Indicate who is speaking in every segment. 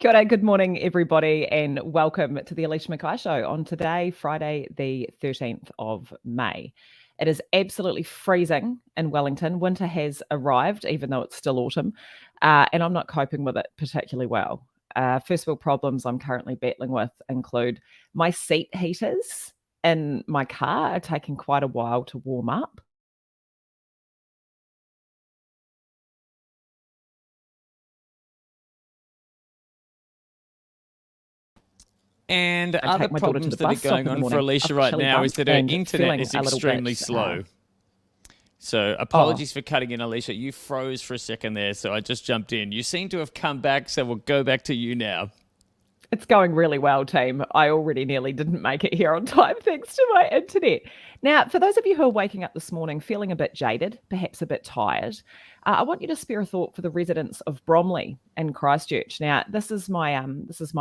Speaker 1: Kia ora, good morning, everybody, and welcome to the Alicia Mackay Show on today, Friday, the 13th of May. It is absolutely freezing in Wellington. Winter has arrived, even though it's still autumn, and I'm not coping with it particularly well. First world problems I'm currently battling with include my seat heaters in my car are taking quite a while to warm up.
Speaker 2: And
Speaker 1: I
Speaker 2: other
Speaker 1: take my daughter to
Speaker 2: problems
Speaker 1: the
Speaker 2: that are
Speaker 1: bus stop in
Speaker 2: going
Speaker 1: the
Speaker 2: on for
Speaker 1: morning,
Speaker 2: Alicia
Speaker 1: a
Speaker 2: right
Speaker 1: chilly
Speaker 2: now
Speaker 1: bump,
Speaker 2: is that her
Speaker 1: and
Speaker 2: internet
Speaker 1: feeling
Speaker 2: is
Speaker 1: a little
Speaker 2: extremely
Speaker 1: bit,
Speaker 2: slow. So apologies for cutting in, Alicia. You froze for a second there, so I just jumped in. You seem to have come back, so we'll go back to you now.
Speaker 1: It's going really well, team. I already nearly didn't make it here on time thanks to my internet. Now, for those of you who are waking up this morning feeling a bit jaded, perhaps a bit tired, I want you to spare a thought for the residents of Bromley in Christchurch. Now, this is my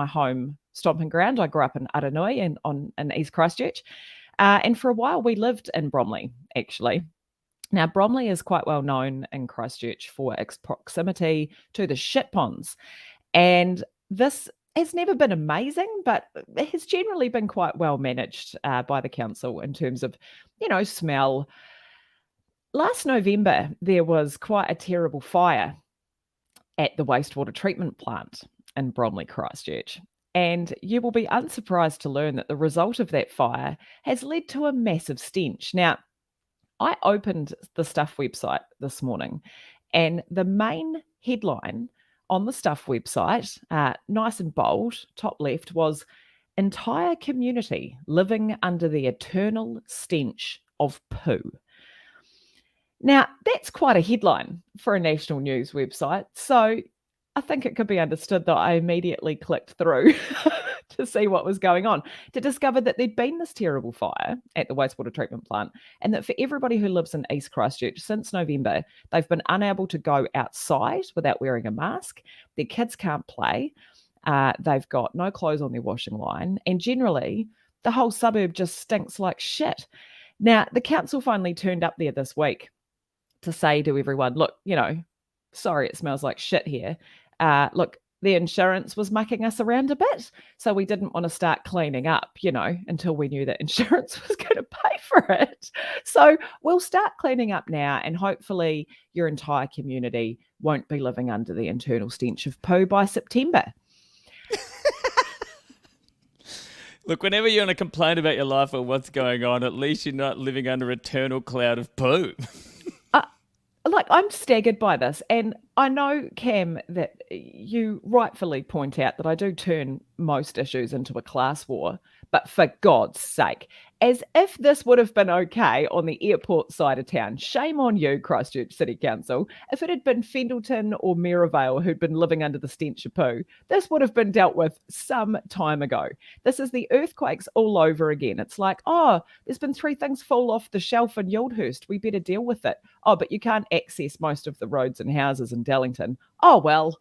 Speaker 1: home stomping ground. I grew up in Aranui in East Christchurch, and for a while we lived in Bromley, actually. Now, Bromley is quite well known in Christchurch for its proximity to the shit ponds. And this has never been amazing, but it has generally been quite well managed by the council in terms of, smell. Last November, there was quite a terrible fire at the wastewater treatment plant in Bromley, Christchurch. And you will be unsurprised to learn that the result of that fire has led to a massive stench. Now, I opened the Stuff website this morning, and the main headline on the Stuff website, nice and bold, top left, was "Entire community living under the eternal stench of poo." Now, that's quite a headline for a national news website, so I think it could be understood that I immediately clicked through to see what was going on, to discover that there'd been this terrible fire at the wastewater treatment plant, and that for everybody who lives in East Christchurch since November, they've been unable to go outside without wearing a mask. Their kids can't play. They've got no clothes on their washing line, and generally, the whole suburb just stinks like shit. Now, the council finally turned up there this week to say to everyone, look, sorry, it smells like shit here. Look, the insurance was mucking us around a bit, so we didn't want to start cleaning up, until we knew that insurance was going to pay for it. So we'll start cleaning up now, and hopefully your entire community won't be living under the internal stench of poo by September.
Speaker 2: Look, whenever you want to complain about your life or what's going on, at least you're not living under an eternal cloud of poo.
Speaker 1: I'm staggered by this. And I know, Cam, that you rightfully point out that I do turn most issues into a class war. But for God's sake, as if this would have been okay on the airport side of town. Shame on you, Christchurch City Council. If it had been Fendleton or Maryvale who'd been living under the stench of poo, this would have been dealt with some time ago. This is the earthquakes all over again. It's like, oh, there's been 3 things fall off the shelf in Yildhurst. We better deal with it. Oh, but you can't access most of the roads and houses in Dallington. Oh, well.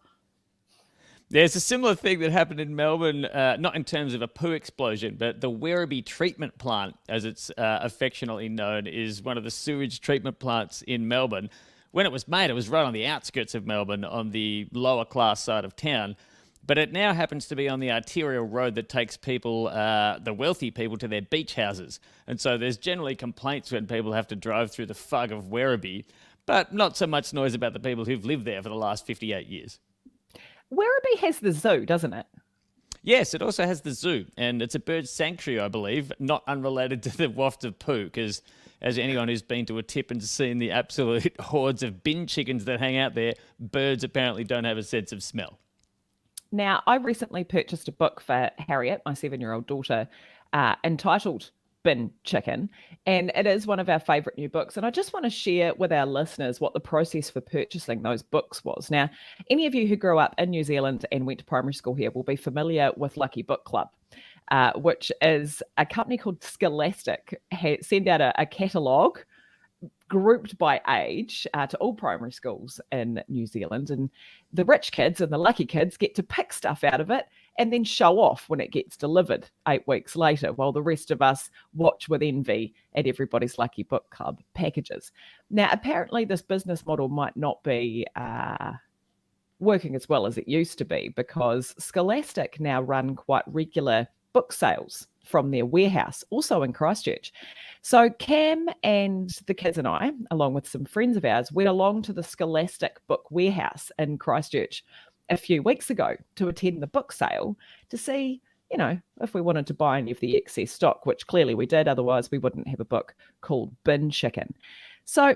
Speaker 2: There's a similar thing that happened in Melbourne, not in terms of a poo explosion, but the Werribee treatment plant, as it's affectionately known, is one of the sewage treatment plants in Melbourne. When it was made, it was right on the outskirts of Melbourne, on the lower class side of town. But it now happens to be on the arterial road that takes people, the wealthy people, to their beach houses. And so there's generally complaints when people have to drive through the fug of Werribee, but not so much noise about the people who've lived there for the last 58 years.
Speaker 1: Werribee has the zoo, doesn't it?
Speaker 2: Yes, it also has the zoo, and it's a bird sanctuary, I believe, not unrelated to the waft of poo, because as anyone who's been to a tip and seen the absolute hordes of bin chickens that hang out there, birds apparently don't have a sense of smell.
Speaker 1: Now, I recently purchased a book for Harriet, my 7-year-old daughter, entitled Bin Chicken, and it is one of our favourite new books. And I just want to share with our listeners what the process for purchasing those books was. Now, any of you who grew up in New Zealand and went to primary school here will be familiar with Lucky Book Club, which is a company called Scholastic, send out a catalogue grouped by age to all primary schools in New Zealand. And the rich kids and the lucky kids get to pick stuff out of it and then show off when it gets delivered 8 weeks later, while the rest of us watch with envy at everybody's Lucky Book Club packages. Now, apparently this business model might not be working as well as it used to be, because Scholastic now run quite regular book sales from their warehouse, also in Christchurch. So Cam and the kids and I, along with some friends of ours, went along to the Scholastic book warehouse in Christchurch a few weeks ago to attend the book sale to see, if we wanted to buy any of the excess stock, which clearly we did. Otherwise, we wouldn't have a book called Bin Chicken. So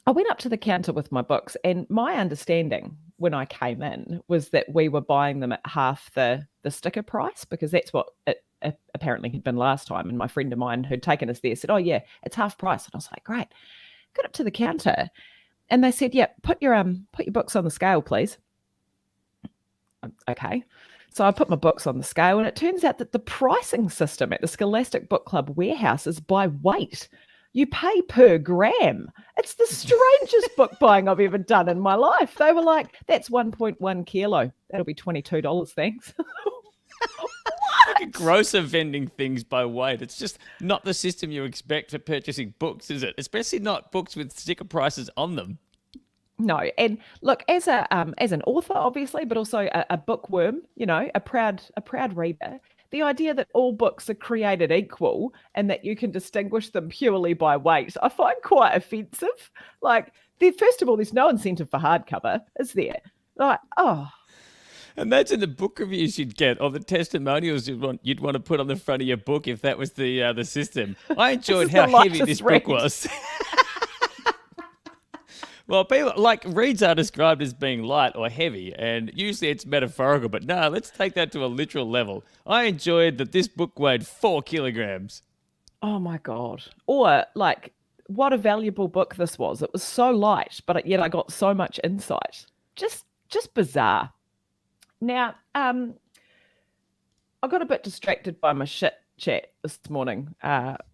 Speaker 1: I went up to the counter with my books, and my understanding when I came in was that we were buying them at half the sticker price, because that's what it apparently had been last time. And my friend of mine who'd taken us there said, "Oh yeah, it's half price." And I was like, "Great." Got up to the counter, and they said, "Yeah, put your books on the scale, please." Okay. So I put my books on the scale, and it turns out that the pricing system at the Scholastic Book Club warehouse is by weight. You pay per gram. It's the strangest book buying I've ever done in my life. They were like, "That's 1.1 kilo. That'll be $22, thanks."
Speaker 2: Like a grocer vending things by weight. It's just not the system you expect for purchasing books, is it? Especially not books with sticker prices on them.
Speaker 1: No, and look, as an author, obviously, but also a bookworm, a proud reader, the idea that all books are created equal and that you can distinguish them purely by weight, I find quite offensive. Like, first of all, there's no incentive for hardcover, is there? Like, oh.
Speaker 2: Imagine the book reviews you'd get, or the testimonials you'd want to put on the front of your book if that was the system. I enjoyed how heavy this book was. Well, people reads are described as being light or heavy, and usually it's metaphorical, but no, let's take that to a literal level. I enjoyed that this book weighed 4 kilograms.
Speaker 1: Oh my God. Or what a valuable book this was. It was so light, but yet I got so much insight. Just bizarre. Now, I got a bit distracted by my shit chat this morning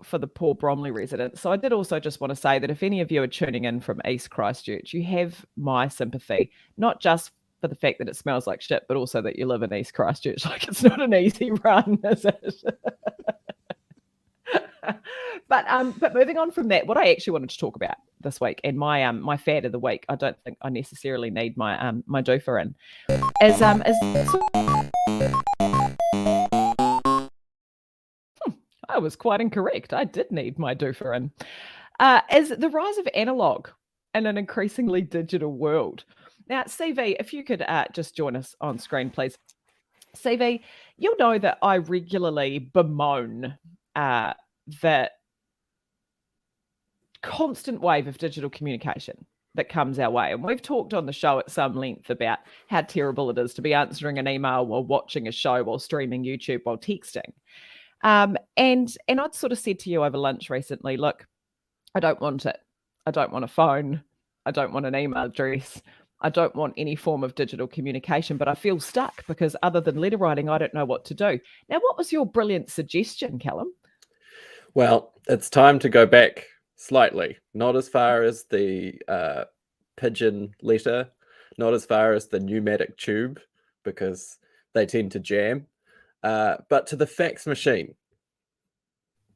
Speaker 1: for the poor Bromley residents. So I did also just want to say that if any of you are tuning in from East Christchurch, you have my sympathy, not just for the fact that it smells like shit, but also that you live in East Christchurch. Like, it's not an easy run, is it? But moving on from that, what I actually wanted to talk about this week, and my fad of the week, I don't think I necessarily need my my doofer in, is I was quite incorrect. I did need my doofer in. Is the rise of analog in an increasingly digital world. Now, CV, if you could just join us on screen, please. CV, you'll know that I regularly bemoan the constant wave of digital communication that comes our way. And we've talked on the show at some length about how terrible it is to be answering an email while watching a show, while streaming YouTube, while texting. And I'd sort of said to you over lunch recently, look, I don't want it. I don't want a phone. I don't want an email address. I don't want any form of digital communication, but I feel stuck because other than letter writing, I don't know what to do. Now, what was your brilliant suggestion, Callum?
Speaker 3: Well, it's time to go back slightly, not as far as the pigeon letter, not as far as the pneumatic tube, because they tend to jam, but to the fax machine.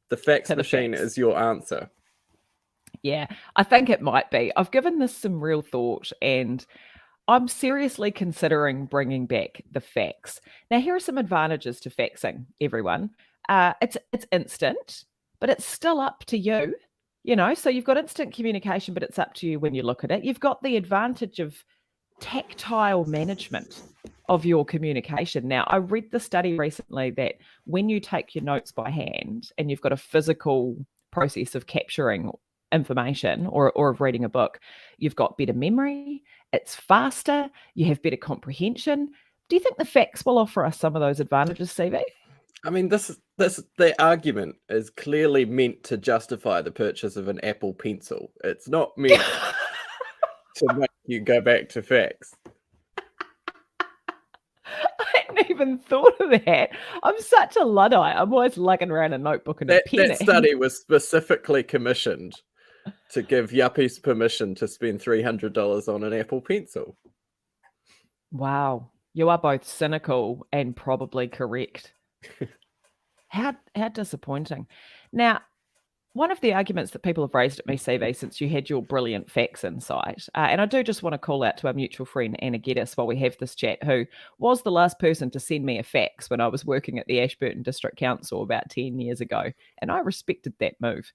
Speaker 3: The fax machine is your answer.
Speaker 1: Yeah, I think it might be. I've given this some real thought, and I'm seriously considering bringing back the fax. Now, here are some advantages to faxing, everyone. It's instant, but it's still up to you. So you've got instant communication, but it's up to you when you look at it. You've got the advantage of tactile management of your communication. Now, I read the study recently that when you take your notes by hand and you've got a physical process of capturing information or of reading a book, you've got better memory, it's faster, you have better comprehension. Do you think the fax will offer us some of those advantages, CV?
Speaker 3: I mean, the argument is clearly meant to justify the purchase of an Apple Pencil. It's not meant to make you go back to fax.
Speaker 1: I hadn't even thought of that. I'm such a Luddite. I'm always lugging around a notebook and a pen.
Speaker 3: That study was specifically commissioned to give yuppies permission to spend $300 on an Apple Pencil.
Speaker 1: Wow. You are both cynical and probably correct. How disappointing. Now, one of the arguments that people have raised at me, CV, since you had your brilliant facts insight, and I do just want to call out to our mutual friend Anna Geddes while we have this chat, who was the last person to send me a fax when I was working at the Ashburton District Council about 10 years ago, and I respected that move,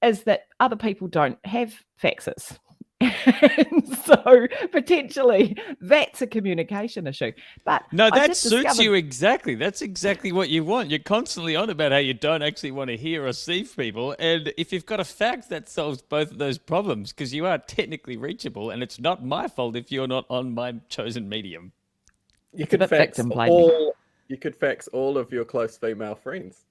Speaker 1: is that other people don't have faxes. And so potentially that's a communication issue. But
Speaker 2: no, that suits you exactly. That's exactly what you want. You're constantly on about how you don't actually want to hear or see people. And if you've got a fax, that solves both of those problems, because you are technically reachable, and it's not my fault if you're not on my chosen medium.
Speaker 3: You could fax all of your close female friends.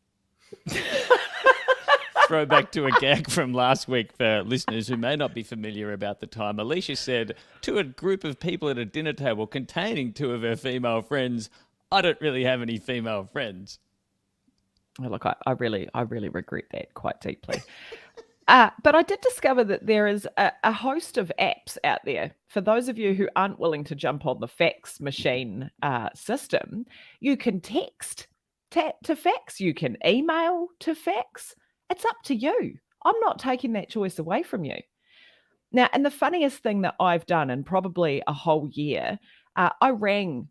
Speaker 2: Throwback to a gag from last week for listeners who may not be familiar about the time. Alicia said to a group of people at a dinner table containing two of her female friends, "I don't really have any female friends."
Speaker 1: Oh, look, I really regret that quite deeply. But I did discover that there is a host of apps out there. For those of you who aren't willing to jump on the fax machine system, you can text to fax, you can email to fax. It's up to you. I'm not taking that choice away from you. Now, and the funniest thing that I've done in probably a whole year, I rang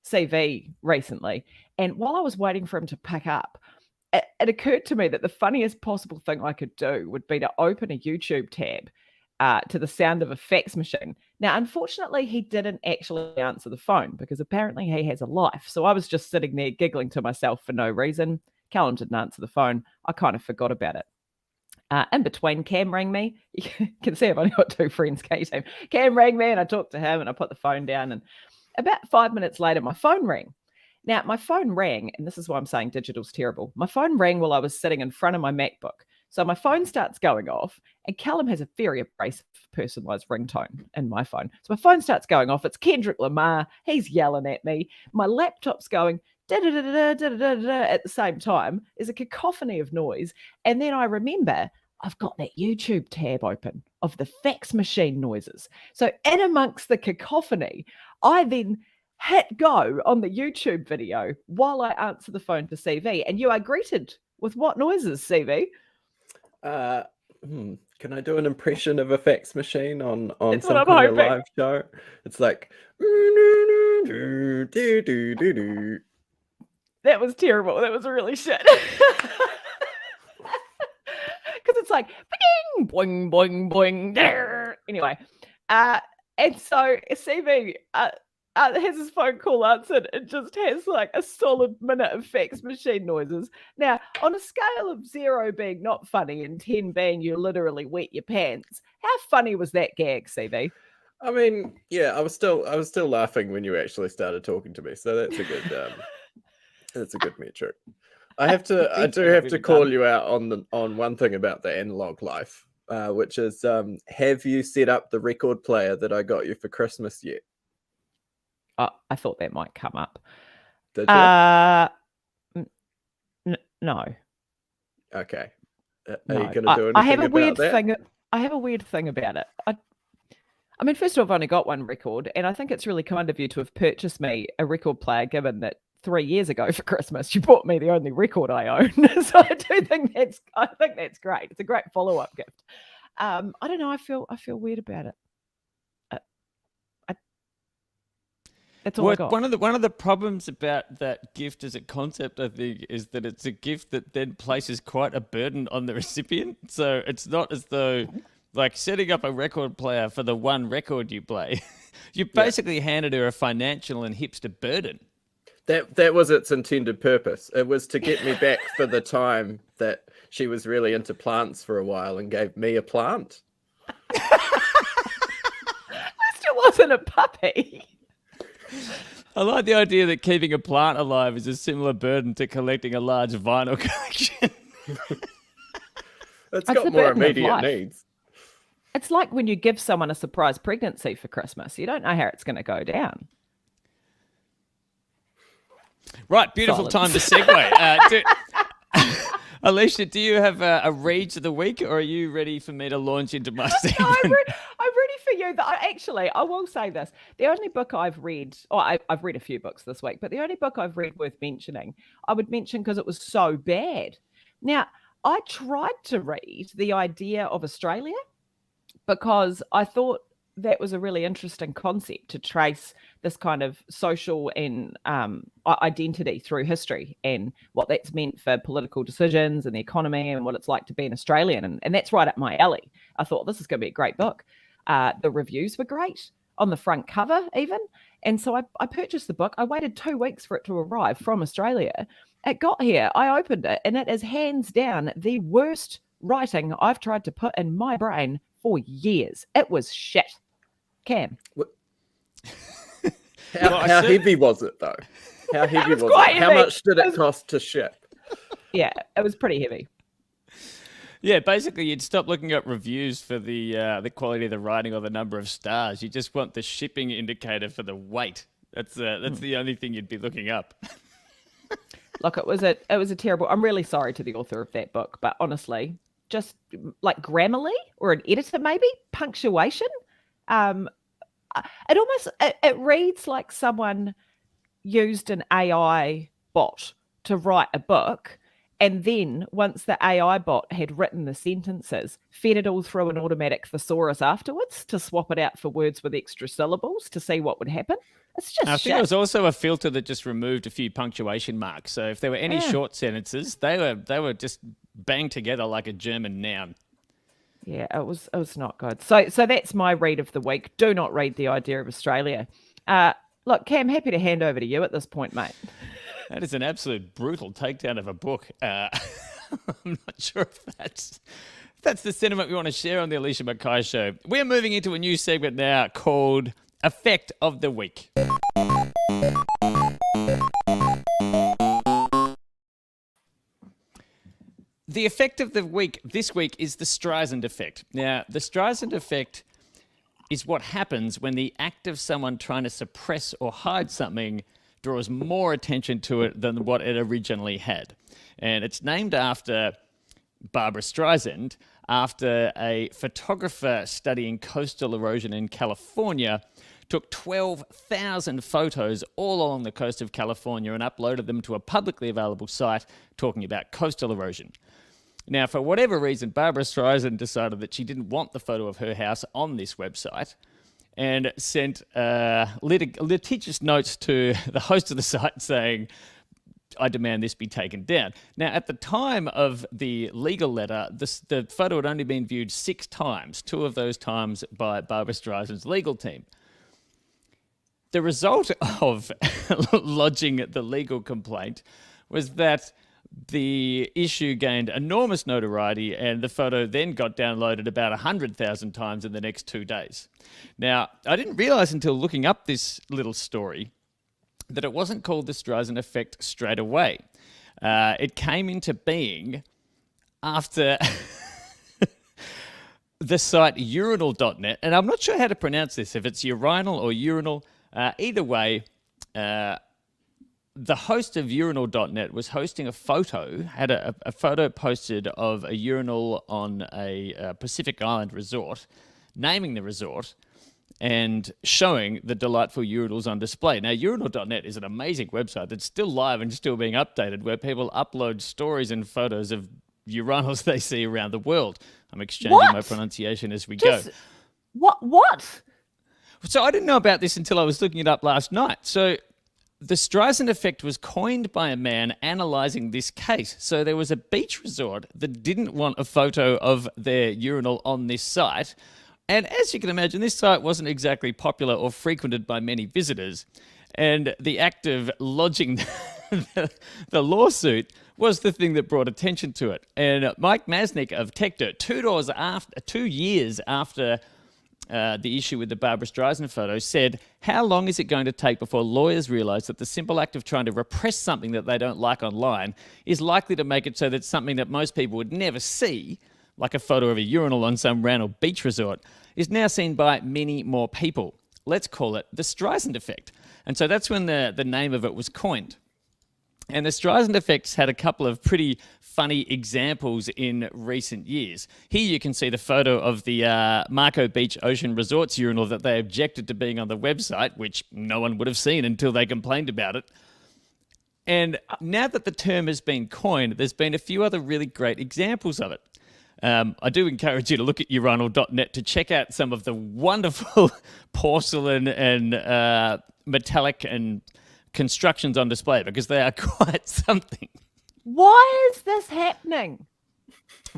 Speaker 1: CV recently, and while I was waiting for him to pick up, it occurred to me that the funniest possible thing I could do would be to open a YouTube tab to the sound of a fax machine. Now, unfortunately, he didn't actually answer the phone because apparently he has a life. So I was just sitting there giggling to myself for no reason. Callum didn't answer the phone. I kind of forgot about it. In between, Cam rang me. You can see I've only got two friends, Kate. Cam rang me and I talked to him and I put the phone down. And about 5 minutes later, my phone rang. Now, my phone rang, and this is why I'm saying digital's terrible. My phone rang while I was sitting in front of my MacBook. So my phone starts going off, and Callum has a very abrasive personalised ringtone in my phone. So my phone starts going off. It's Kendrick Lamar. He's yelling at me. My laptop's going da-da-da-da-da-da-da-da at the same time. There's a cacophony of noise. And then I remember I've got that YouTube tab open of the fax machine noises. So in amongst the cacophony, I then hit go on the YouTube video while I answer the phone to CV. And you are greeted with what noises, CV?
Speaker 3: Can I do an impression of a fax machine on
Speaker 1: That's
Speaker 3: some
Speaker 1: what I'm
Speaker 3: kind of
Speaker 1: hoping.
Speaker 3: live show? It's like
Speaker 1: That was terrible. That was really shit. Because it's like boing, boing, boing, boing. There. Anyway, and so CV has his phone call answered. It just has like a solid minute of fax machine noises. Now, on a scale of 0 being not funny and 10 being you literally wet your pants, how funny was that gag, CV?
Speaker 3: I mean, yeah, I was still laughing when you actually started talking to me, so that's a good that's a good metric. I do have to call you out on one thing about the analog life, which is have you set up the record player that I got you for Christmas yet?
Speaker 1: I thought that might come up.
Speaker 3: Did you?
Speaker 1: No.
Speaker 3: Okay. Are
Speaker 1: No.
Speaker 3: you going to do anything about that?
Speaker 1: I have a weird thing about it. I mean, first of all, I've only got one record, and I think it's really kind of you to have purchased me a record player, given that 3 years ago for Christmas you bought me the only record I own. So I think that's great. It's a great follow-up gift. I don't know. I feel weird about it. That's all I got.
Speaker 2: One of the problems about that gift as a concept, I think, is that it's a gift that then places quite a burden on the recipient. So it's not as though, like, setting up a record player for the one record you play, you basically handed her a financial and hipster burden.
Speaker 3: That was its intended purpose. It was to get me back for the time that she was really into plants for a while and gave me a plant.
Speaker 1: I still wasn't a puppy.
Speaker 2: I like the idea that keeping a plant alive is a similar burden to collecting a large vinyl collection.
Speaker 3: It's
Speaker 1: the
Speaker 3: got more
Speaker 1: burden of
Speaker 3: immediate
Speaker 1: life.
Speaker 3: needs.
Speaker 1: It's like when you give someone a surprise pregnancy for Christmas. You don't know how it's going to go down.
Speaker 2: Right, beautiful
Speaker 1: Silence.
Speaker 2: time to segue. Alicia, do you have a reads of the week, or are you ready for me to launch into my segment?
Speaker 1: No, I'm ready for you. I will say this. The only book I've read, I've read a few books this week, but the only book I've read worth mentioning, I would mention because it was so bad. Now, I tried to read The Idea of Australia because I thought that was a really interesting concept to trace this kind of social and identity through history and what that's meant for political decisions and the economy and what it's like to be an Australian. And that's right up my alley. I thought this is going to be a great book. The reviews were great on the front cover even. And so I purchased the book. I waited 2 weeks for it to arrive from Australia. It got here. I opened it and it is hands down the worst writing I've tried to put in my brain for years. It was shit. Cam.
Speaker 3: How heavy was it though? How heavy was it?
Speaker 1: Quite
Speaker 3: How
Speaker 1: heavy.
Speaker 3: much did it cost to ship?
Speaker 1: Yeah, it was pretty heavy.
Speaker 2: Yeah, basically, you'd stop looking up reviews for the quality of the writing or the number of stars. You just want the shipping indicator for the weight. That's the only thing you'd be looking up.
Speaker 1: Look, it was a terrible. I'm really sorry to the author of that book, but honestly, just like Grammarly or an editor, maybe punctuation. It reads like someone used an AI bot to write a book, and then once the AI bot had written the sentences, fed it all through an automatic thesaurus afterwards to swap it out for words with extra syllables to see what would happen. It's just
Speaker 2: I
Speaker 1: shit.
Speaker 2: think there was also a filter that just removed a few punctuation marks. So if there were any short sentences, they were just banged together like a German noun.
Speaker 1: Yeah, it was not good. So that's my read of the week. Do not read The Idea of Australia. Look, Cam, happy to hand over to you at this point, mate.
Speaker 2: That is an absolute brutal takedown of a book. I'm not sure if that's the sentiment we want to share on the Alicia Mackay Show. We're moving into a new segment now called Effect of the Week. The effect of the week this week is the Streisand effect. Now, the Streisand effect is what happens when the act of someone trying to suppress or hide something draws more attention to it than what it originally had. And it's named after Barbara Streisand, after a photographer studying coastal erosion in California took 12,000 photos all along the coast of California and uploaded them to a publicly available site talking about coastal erosion. Now, for whatever reason, Barbara Streisand decided that she didn't want the photo of her house on this website and sent litigious notes to the host of the site saying, I demand this be taken down. Now, at the time of the legal letter, the photo had only been viewed 6 times, 2 of those times by Barbara Streisand's legal team. The result of lodging the legal complaint was that the issue gained enormous notoriety and the photo then got downloaded about 100,000 times in the next 2 days. Now, I didn't realize until looking up this little story that it wasn't called the Streisand effect straight away. It came into being after the site urinal.net, and I'm not sure how to pronounce this, if it's urinal or urinal. Either way, the host of urinal.net was hosting a photo, had a photo posted of a urinal on a Pacific Island resort, naming the resort, and showing the delightful urinals on display. Now, urinal.net is an amazing website that's still live and still being updated, where people upload stories and photos of urinals they see around the world. I'm exchanging my pronunciation as we go.
Speaker 1: What?
Speaker 2: So I didn't know about this until I was looking it up last night. So the Streisand effect was coined by a man analysing this case. So there was a beach resort that didn't want a photo of their urinal on this site. And as you can imagine, this site wasn't exactly popular or frequented by many visitors. And the act of lodging the lawsuit was the thing that brought attention to it. And Mike Masnick of TechDirt, 2 years after the issue with the Barbara Streisand photo, said, how long is it going to take before lawyers realise that the simple act of trying to repress something that they don't like online is likely to make it so that something that most people would never see, like a photo of a urinal on some random beach resort, is now seen by many more people. Let's call it the Streisand effect. And so that's when the name of it was coined. And the Streisand effect's had a couple of pretty funny examples in recent years. Here you can see the photo of the Marco Beach Ocean Resorts urinal that they objected to being on the website, which no one would have seen until they complained about it. And now that the term has been coined, there's been a few other really great examples of it. I do encourage you to look at urinal.net to check out some of the wonderful porcelain and metallic and constructions on display, because they are quite something.
Speaker 1: Why is this happening?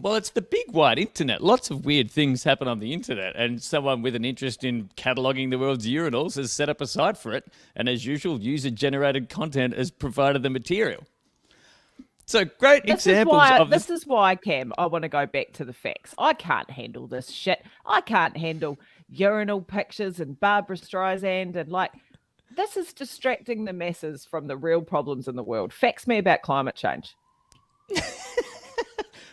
Speaker 2: Well, it's the big wide internet. Lots of weird things happen on the internet, and someone with an interest in cataloguing the world's urinals has set up a site for it, and as usual, user-generated content has provided the material. So great examples of
Speaker 1: this. This is why, Cam, I want to go back to the facts. I can't handle this shit. I can't handle urinal pictures and Barbara Streisand and this is distracting the masses from the real problems in the world. Fax me about climate change.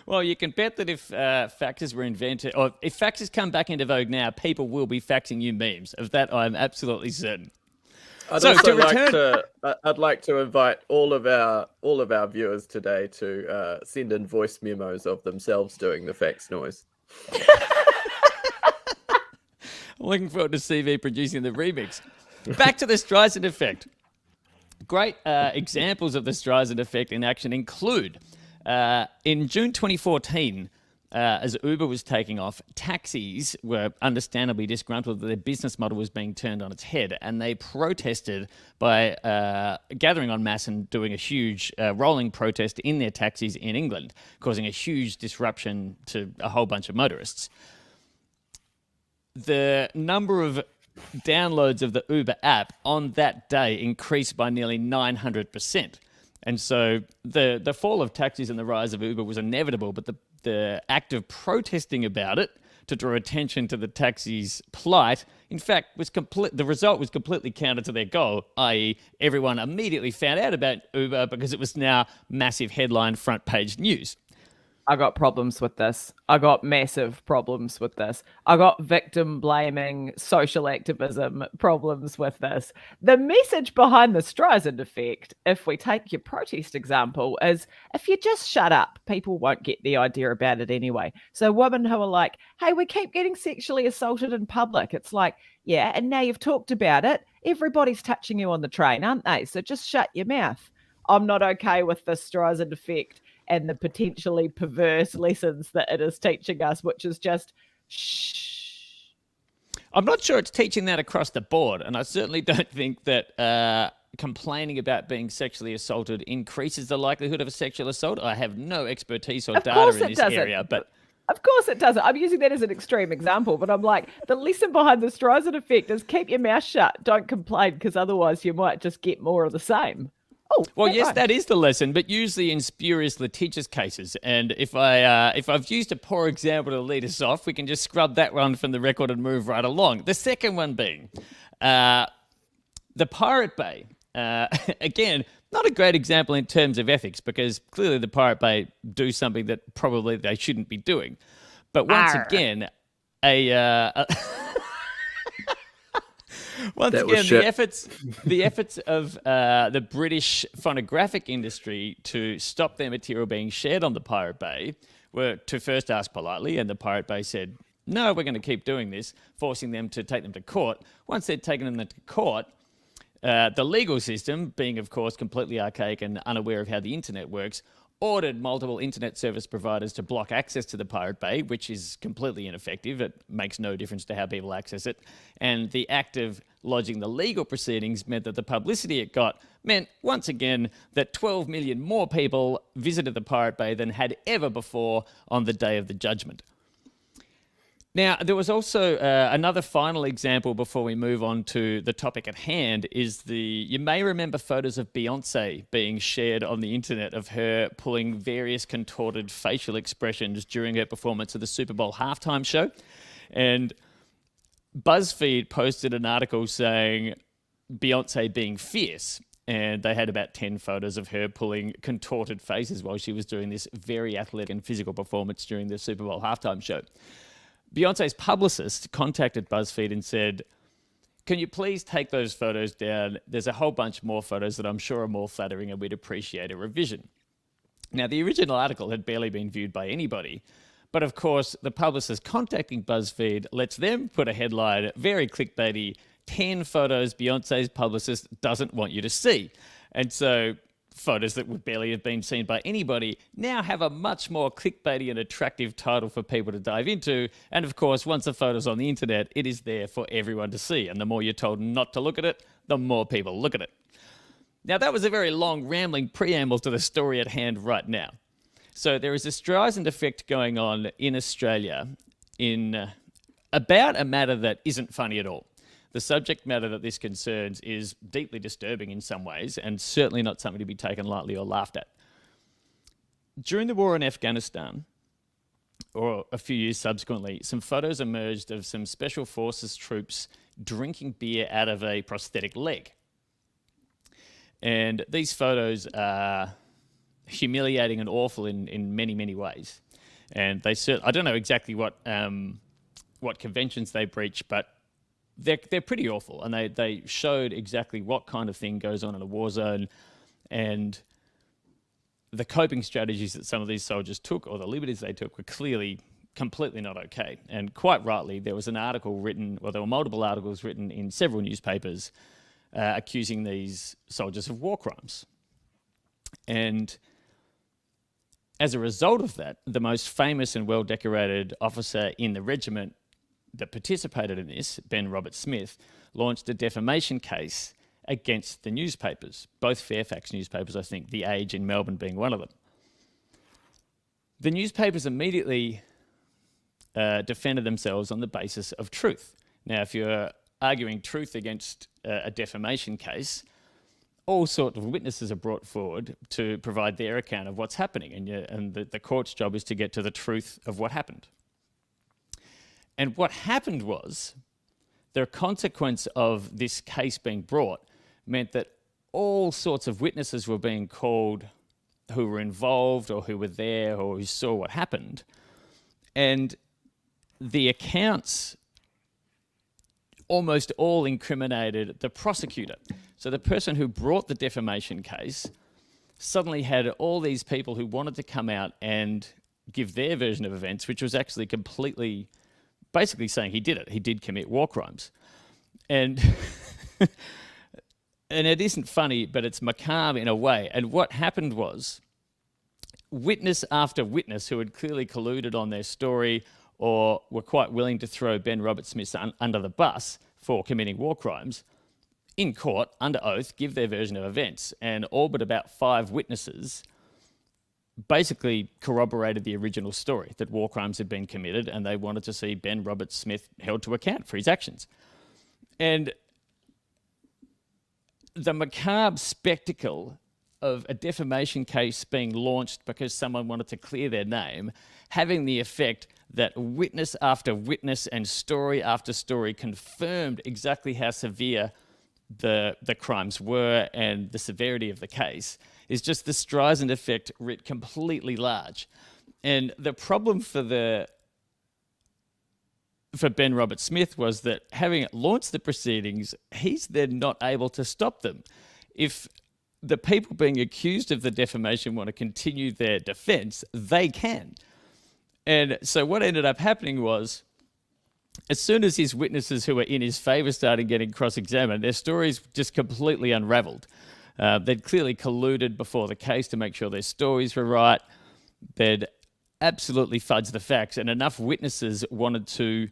Speaker 2: Well, you can bet that if faxes were invented, or if faxes come back into vogue now, people will be faxing you memes. Of that, I'm absolutely certain.
Speaker 3: I'd like to invite all of our viewers today to send in voice memos of themselves doing the fax noise.
Speaker 2: I'm looking forward to CV producing the remix. Back to the Streisand effect. Great examples of the Streisand effect in action include in June 2014, as Uber was taking off, taxis were understandably disgruntled that their business model was being turned on its head, and they protested by gathering en masse and doing a huge rolling protest in their taxis in England, causing a huge disruption to a whole bunch of motorists. The number of downloads of the Uber app on that day increased by nearly 900%. And so the fall of taxis and the rise of Uber was inevitable, but the act of protesting about it to draw attention to the taxis' plight, in fact, the result was completely counter to their goal, i.e. everyone immediately found out about Uber because it was now massive headline front page news.
Speaker 1: I got problems with this. I got massive problems with this. I got victim blaming, social activism problems with this. The message behind the Streisand effect, if we take your protest example, is if you just shut up, people won't get the idea about it anyway. So women who are like, hey, we keep getting sexually assaulted in public. It's like, yeah, and now you've talked about it. Everybody's touching you on the train, aren't they? So just shut your mouth. I'm not okay with the Streisand effect and the potentially perverse lessons that it is teaching us, which is just shh.
Speaker 2: I'm not sure it's teaching that across the board, and I certainly don't think that complaining about being sexually assaulted increases the likelihood of a sexual assault. I have no expertise or data in this area, but...
Speaker 1: Of course it doesn't. I'm using that as an extreme example, but I'm like, the lesson behind the Streisand effect is keep your mouth shut. Don't complain, because otherwise you might just get more of the same. Oh,
Speaker 2: well, yes, that is the lesson, but usually in spurious litigious cases. And if I've used a poor example to lead us off, we can just scrub that one from the record and move right along. The second one being the Pirate Bay. Again, not a great example in terms of ethics, because clearly the Pirate Bay do something that probably they shouldn't be doing. But once again, the efforts of the British phonographic industry to stop their material being shared on the Pirate Bay were to first ask politely, and the Pirate Bay said, no, we're going to keep doing this, forcing them to take them to court. Once they'd taken them to court, the legal system, being, of course, completely archaic and unaware of how the internet works, ordered multiple internet service providers to block access to the Pirate Bay, which is completely ineffective. It makes no difference to how people access it. And the act of lodging the legal proceedings meant that the publicity it got meant, once again, that 12 million more people visited the Pirate Bay than had ever before on the day of the judgment. Now, there was also another final example before we move on to the topic at hand you may remember photos of Beyonce being shared on the internet of her pulling various contorted facial expressions during her performance of the Super Bowl halftime show. And BuzzFeed posted an article saying Beyonce being fierce. And they had about 10 photos of her pulling contorted faces while she was doing this very athletic and physical performance during the Super Bowl halftime show. Beyonce's publicist contacted BuzzFeed and said, can you please take those photos down? There's a whole bunch more photos that I'm sure are more flattering and we'd appreciate a revision. Now, the original article had barely been viewed by anybody, but of course, the publicist contacting BuzzFeed lets them put a headline, very clickbaity, 10 photos Beyonce's publicist doesn't want you to see. And so photos that would barely have been seen by anybody now have a much more clickbaity and attractive title for people to dive into. And of course, once a photo's on the internet, it is there for everyone to see. And the more you're told not to look at it, the more people look at it. Now, that was a very long, rambling preamble to the story at hand right now. So there is a Streisand effect going on in Australia in about a matter that isn't funny at all. The subject matter that this concerns is deeply disturbing in some ways, and certainly not something to be taken lightly or laughed at. During the war in Afghanistan, or a few years subsequently, some photos emerged of some special forces troops drinking beer out of a prosthetic leg. And these photos are humiliating and awful in many, many ways. And I don't know exactly what conventions they breach, but they're pretty awful, and they showed exactly what kind of thing goes on in a war zone, and the coping strategies that some of these soldiers took, or the liberties they took, were clearly completely not okay. And quite rightly, there was an article written, well, there were multiple articles written in several newspapers accusing these soldiers of war crimes. And as a result of that, the most famous and well-decorated officer in the regiment that participated in this, Ben Roberts-Smith, launched a defamation case against the newspapers, both Fairfax newspapers, I think, The Age in Melbourne being one of them. The newspapers immediately defended themselves on the basis of truth. Now, if you're arguing truth against a defamation case, all sorts of witnesses are brought forward to provide their account of what's happening, and the court's job is to get to the truth of what happened. And what happened was, the consequence of this case being brought meant that all sorts of witnesses were being called who were involved or who were there or who saw what happened. And the accounts almost all incriminated the prosecutor. So the person who brought the defamation case suddenly had all these people who wanted to come out and give their version of events, which was actually completely basically saying he did it. He did commit war crimes. And and it isn't funny, but it's macabre in a way. And what happened was, witness after witness who had clearly colluded on their story or were quite willing to throw Ben Roberts-Smith under the bus for committing war crimes, in court, under oath, give their version of events. And all but about 5 witnesses basically corroborated the original story, that war crimes had been committed, and they wanted to see Ben Roberts-Smith held to account for his actions. And the macabre spectacle of a defamation case being launched because someone wanted to clear their name, having the effect that witness after witness and story after story confirmed exactly how severe the crimes were and the severity of the case, is just the Streisand effect writ completely large. And the problem for Ben Roberts-Smith was that, having launched the proceedings, he's then not able to stop them. If the people being accused of the defamation want to continue their defense, they can. And so what ended up happening was, as soon as his witnesses who were in his favour started getting cross-examined, their stories just completely unravelled. They'd clearly colluded before the case to make sure their stories were right. They'd absolutely fudged the facts, and enough witnesses wanted to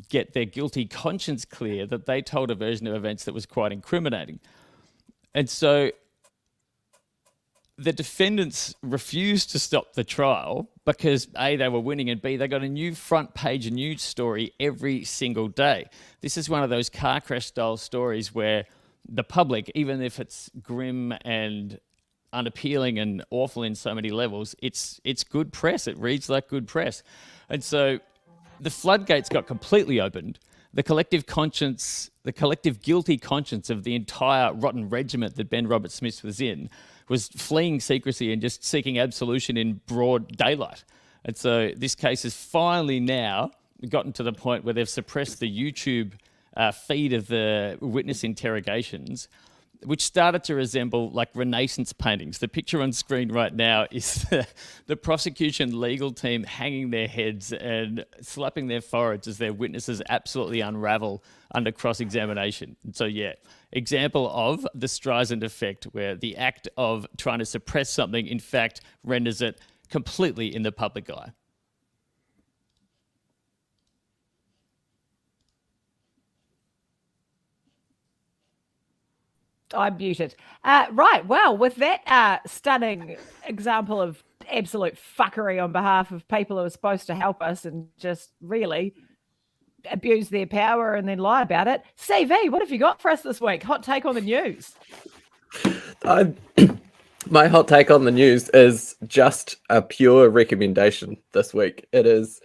Speaker 2: get their guilty conscience clear that they told a version of events that was quite incriminating. And so the defendants refused to stop the trial because A, they were winning, and B, they got a new front page news story every single day. This is one of those car crash style stories where the public, even if it's grim and unappealing and awful in so many levels, it's good press. It reads like good press. And so the floodgates got completely opened. The collective guilty conscience of the entire rotten regiment that Ben Roberts-Smith was in was fleeing secrecy and just seeking absolution in broad daylight. And so this case has finally now gotten to the point where they've suppressed the YouTube feed of the witness interrogations, which started to resemble like Renaissance paintings. The picture on screen right now is the prosecution legal team hanging their heads and slapping their foreheads as their witnesses absolutely unravel under cross-examination. So yeah, example of the Streisand effect, where the act of trying to suppress something in fact renders it completely in the public eye.
Speaker 1: I'm muted. Right. Well, with that stunning example of absolute fuckery on behalf of people who are supposed to help us and just really abuse their power and then lie about it. CV, what have you got for us this week? Hot take on the news.
Speaker 3: My hot take on the news is just a pure recommendation this week. It is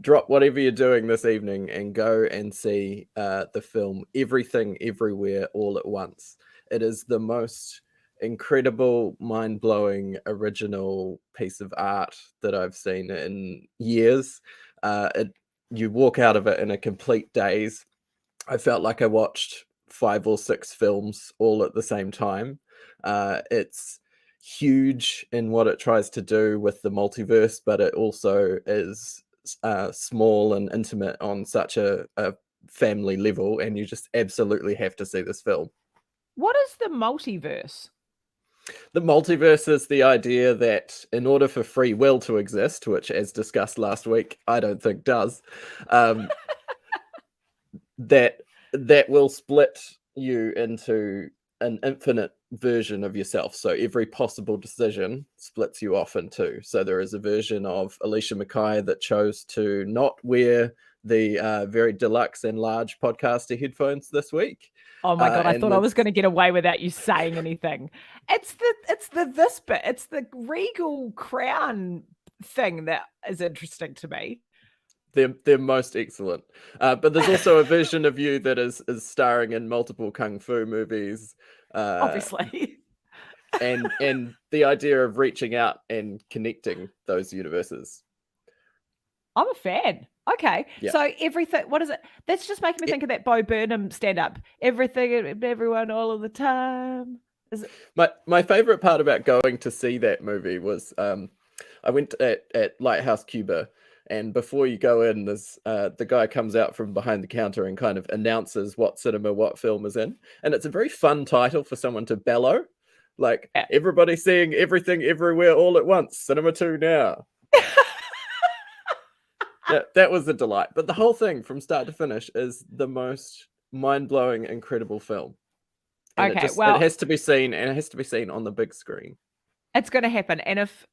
Speaker 3: drop whatever you're doing this evening and go and see the film Everything Everywhere All at Once. It is the most incredible, mind-blowing, original piece of art that I've seen in years. You walk out of it in a complete daze. I felt like I watched 5 or 6 films all at the same time. It's huge in what it tries to do with the multiverse, but it also is small and intimate on such a family level, and you just absolutely have to see this film.
Speaker 1: What is the multiverse?
Speaker 3: The multiverse is the idea that in order for free will to exist, which, as discussed last week, I don't think does, that will split you into an infinite version of yourself. So every possible decision splits you off in two. So there is a version of Alicia Mackay that chose to not wear the very deluxe and large podcaster headphones this week.
Speaker 1: Oh my God, I thought I was going to get away without you saying anything. It's this bit. It's the regal crown thing that is interesting to me.
Speaker 3: They're most excellent. But there's also a version of you that is starring in multiple kung fu movies.
Speaker 1: Obviously.
Speaker 3: and the idea of reaching out and connecting those universes.
Speaker 1: I'm a fan. Okay.
Speaker 3: Yeah.
Speaker 1: So everything, what is it? That's just making me think of that Bo Burnham stand-up. Everything, everyone, all of the time. Is it...
Speaker 3: My favorite part about going to see that movie was I went at Lighthouse Cuba, and before you go in, there's the guy comes out from behind the counter and kind of announces what cinema, what film is in. And it's a very fun title for someone to bellow. Like, everybody seeing Everything Everywhere All at Once, Cinema 2 now. That was a delight. But the whole thing from start to finish is the most mind-blowing, incredible film. And
Speaker 1: okay,
Speaker 3: it has to be seen, and it has to be seen on the big screen.
Speaker 1: It's going to happen. And if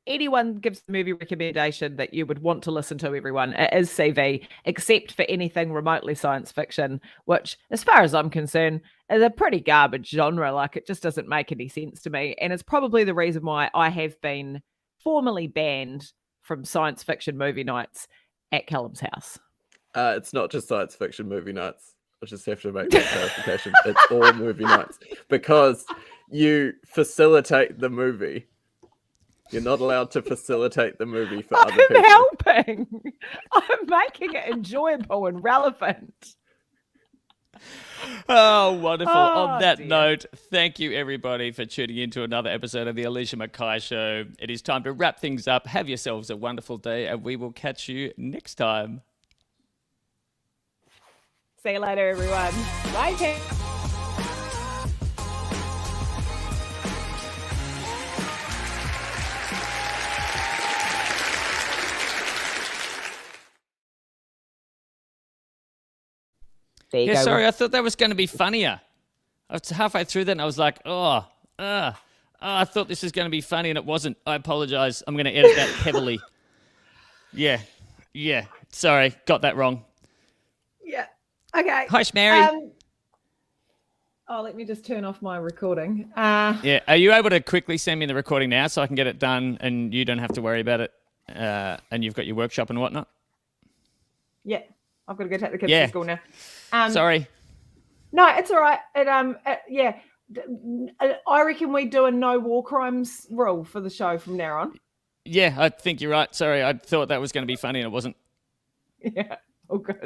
Speaker 1: anyone gives the movie recommendation that you would want to listen to, everyone, it is CV, except for anything remotely science fiction, which, as far as I'm concerned, is a pretty garbage genre. Like, it just doesn't make any sense to me. And it's probably the reason why I have been formally banned from science fiction movie nights at Callum's house.
Speaker 3: It's not just science fiction movie nights. I just have to make that clarification. It's all movie nights, because you facilitate the movie. You're not allowed to facilitate the movie for other people.
Speaker 1: I'm helping. I'm making it enjoyable and relevant.
Speaker 2: Oh, wonderful.
Speaker 1: Oh,
Speaker 2: on that
Speaker 1: dear.
Speaker 2: note, thank you everybody for tuning in to another episode of the Alicia Mackay Show. It is time to wrap things up. Have yourselves a wonderful day, and we will catch you next time.
Speaker 1: See you later, everyone. Bye, team. There you
Speaker 2: Yeah,
Speaker 1: go.
Speaker 2: sorry, I thought that was going to be funnier. I was halfway through that and I was like, I thought this was going to be funny and it wasn't. I apologize. I'm going to edit that heavily. Yeah. Sorry, got that wrong.
Speaker 1: Yeah. Okay.
Speaker 2: Hi, Mary.
Speaker 1: Let me just turn off my recording.
Speaker 2: Yeah, are you able to quickly send me the recording now so I can get it done and you don't have to worry about it and you've got your workshop and whatnot?
Speaker 1: Yeah. I've got to go take the kids to school now.
Speaker 2: Sorry.
Speaker 1: No, it's all right. I reckon we do a no war crimes rule for the show from now on.
Speaker 2: Yeah, I think you're right. Sorry, I thought that was going to be funny and it wasn't.
Speaker 1: Yeah, all good.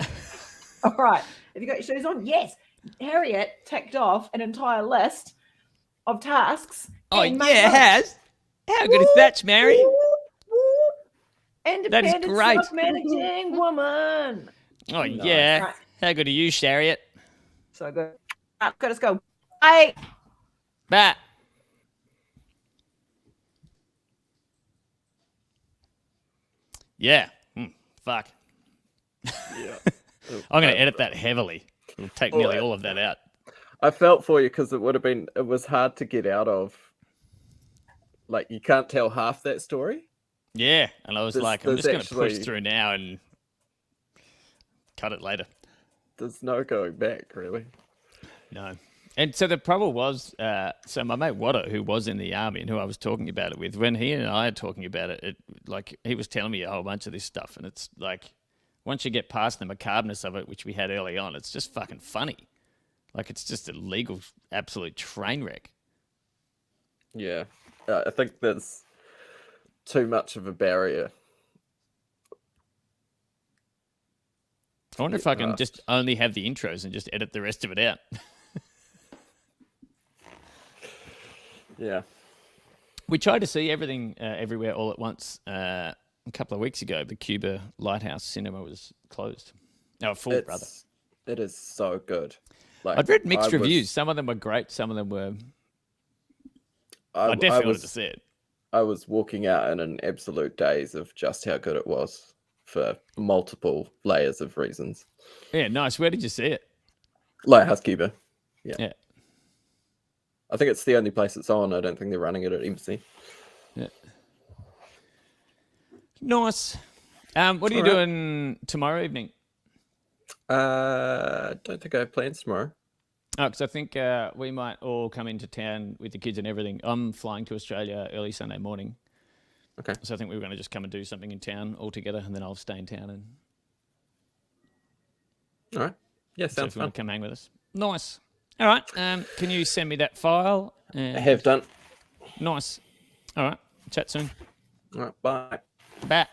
Speaker 1: All right. Have you got your shoes on? Yes. Harriet ticked off an entire list of tasks.
Speaker 2: Oh,
Speaker 1: and made
Speaker 2: yeah, it
Speaker 1: notes.
Speaker 2: has. How good is that, Mary?
Speaker 1: Whoop, whoop. Independent,
Speaker 2: great.
Speaker 1: self-managing woman.
Speaker 2: Oh,
Speaker 3: Nice.
Speaker 2: yeah.
Speaker 1: Right.
Speaker 2: How good are you, Chariot?
Speaker 1: So good. Right, let's go. Bye.
Speaker 2: Bat. Yeah. Fuck.
Speaker 3: Yeah.
Speaker 2: I'm going to edit that heavily. It'll take nearly all of that out.
Speaker 3: I felt for you because it was hard to get out of. Like, you can't tell half that story.
Speaker 2: Yeah. And I was
Speaker 3: There's-
Speaker 2: like, I'm just going
Speaker 3: there's
Speaker 2: to push
Speaker 3: actually-
Speaker 2: through now and cut it later.
Speaker 3: There's no going back, really.
Speaker 2: No. And so the problem was, so my mate Watto, who was in the army and who I was talking about it with, when he and I are talking about it, like he was telling me a whole bunch of this stuff, and it's like, once you get past the macabreness of it, which we had early on, it's just fucking funny. Like it's just a legal, absolute train wreck.
Speaker 3: Yeah. I think there's too much of a barrier.
Speaker 2: I wonder if I can
Speaker 3: past.
Speaker 2: just only have the intros and just edit the rest of it out.
Speaker 3: Yeah.
Speaker 2: We tried to see everything everywhere all at once a couple of weeks ago. The Cuba Lighthouse Cinema was closed. No, full, brother.
Speaker 3: It is so good. Like,
Speaker 2: I'd read mixed
Speaker 3: I was-
Speaker 2: reviews. Some of them were great. Some of them were.
Speaker 3: I,
Speaker 2: I definitely
Speaker 3: I
Speaker 2: wanted
Speaker 3: was,
Speaker 2: to see it.
Speaker 3: I was walking out in an absolute daze of just how good it was for multiple layers of reasons.
Speaker 2: Yeah, nice. Where did you see it?
Speaker 3: Lighthouse Cuba.
Speaker 2: Yeah.
Speaker 3: I think it's the only place it's on. I don't think they're running it at Embassy.
Speaker 2: Yeah. Nice. What are you
Speaker 3: All right.
Speaker 2: doing tomorrow evening?
Speaker 3: Don't think I have plans tomorrow.
Speaker 2: Oh, because I think we might all come into town with the kids and everything. I'm flying to Australia early Sunday morning.
Speaker 3: Okay.
Speaker 2: So I think we were going to just come and do something in town all together, and then I'll stay in town. And
Speaker 3: All right. Yeah,
Speaker 2: so
Speaker 3: sounds
Speaker 2: if you
Speaker 3: fun.
Speaker 2: want to come hang with us. Nice. All right. Can you send me that file?
Speaker 3: I have done.
Speaker 2: Nice. All right. Chat soon.
Speaker 3: All right. Bye.
Speaker 2: Bye.